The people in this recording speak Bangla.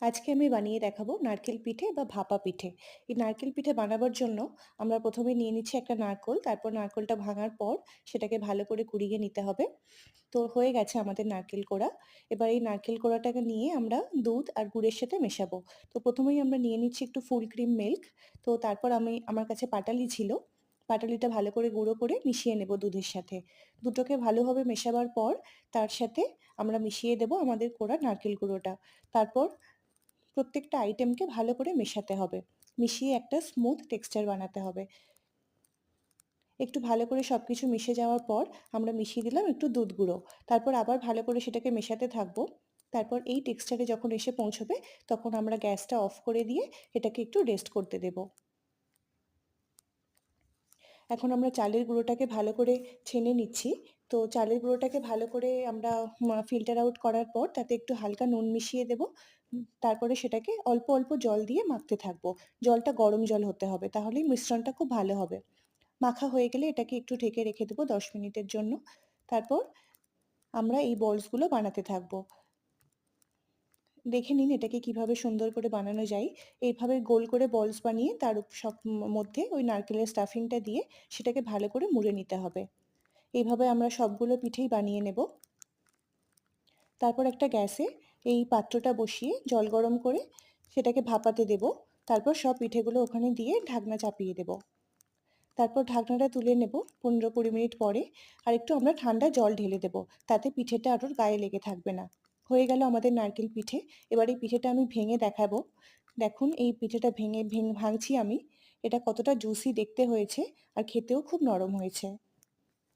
আজকে আমি বানিয়ে দেখাবো নারকেল পিঠে বা ভাপা পিঠে। এই নারকেল পিঠে বানাবার জন্য আমরা প্রথমে নিয়ে নিচ্ছি একটা নারকোল, তারপর নারকোলটা ভাঙার পর সেটাকে ভালো করে কুড়িয়ে নিতে হবে। তো হয়ে গেছে আমাদের নারকেল কোড়া। এবার এই নারকেল কোড়াটাকে নিয়ে আমরা দুধ আর গুড়ের সাথে মেশাবো। তো প্রথমেই আমরা নিয়ে নিচ্ছি একটু ফুল ক্রিম মিল্ক। তো তারপর আমার কাছে পাটালি ছিল। পাটালিটা ভালো করে গুঁড়ো করে মিশিয়ে নেব দুধের সাথে। দুটোকে ভালোভাবে মেশাবার পর তার সাথে আমরা মিশিয়ে দেব আমাদের কোড়া নারকেল গুঁড়োটা। তারপর প্রত্যেকটা আইটেমকে ভালো করে মেশাতে হবে। মিশিয়ে একটা স্মুথ টেক্সচার বানাতে হবে। একটু ভালো করে সবকিছু মিশে যাওয়ার পর আমরা মিশিয়ে দিলাম একটু দুধ গুঁড়ো। তারপর আবার ভালো করে সেটাকে মেশাতে থাকবো। তারপর এই টেক্সচারে যখন এসে পৌঁছবে তখন আমরা গ্যাসটা অফ করে দিয়ে এটাকে একটু রেস্ট করতে দেব। এখন আমরা চালের গুঁড়োটাকে ভালো করে ছেনে নিচ্ছি। তো চালের গুঁড়োটাকে ভালো করে আমরা ফিল্টার আউট করার পর তাতে একটু হালকা নুন মিশিয়ে দেব। তারপরে সেটাকে অল্প অল্প জল দিয়ে মাখতে থাকবো। জলটা গরম জল হতে হবে, তাহলেই মিশ্রণটা খুব ভালো হবে। মাখা হয়ে গেলে এটাকে একটু ঢেকে রেখে দেবো 10 মিনিটের জন্য। তারপর আমরা এই বলসগুলো বানাতে থাকবো। দেখে নিন এটাকে কিভাবে সুন্দর করে বানানো যায়। এইভাবে গোল করে বলস বানিয়ে তার সব মধ্যে ওই নারকেলের স্টাফিংটা দিয়ে সেটাকে ভালো করে মুড়ে নিতে হবে। এইভাবে আমরা সবগুলো পিঠেই বানিয়ে নেব। তারপর একটা গ্যাসে এই পাত্রটা বসিয়ে জল গরম করে সেটাকে ভাপাতে দেব। তারপর সব পিঠেগুলো ওখানে দিয়ে ঢাকনা চাপিয়ে দেব। তারপর ঢাকনাটা তুলে নেব 15-20 মিনিট পরে। আর একটু আমরা ঠান্ডা জল ঢেলে দেব, তাতে পিঠেটা আরও গায়ে লেগে থাকবে না। হয়ে গেল আমাদের নারকেল পিঠে। এবার এই পিঠেটা আমি ভেঙে দেখাবো। দেখুন এই পিঠেটা ভাঙছি আমি। এটা কতটা জুসি দেখতে হয়েছে আর খেতেও খুব নরম হয়েছে।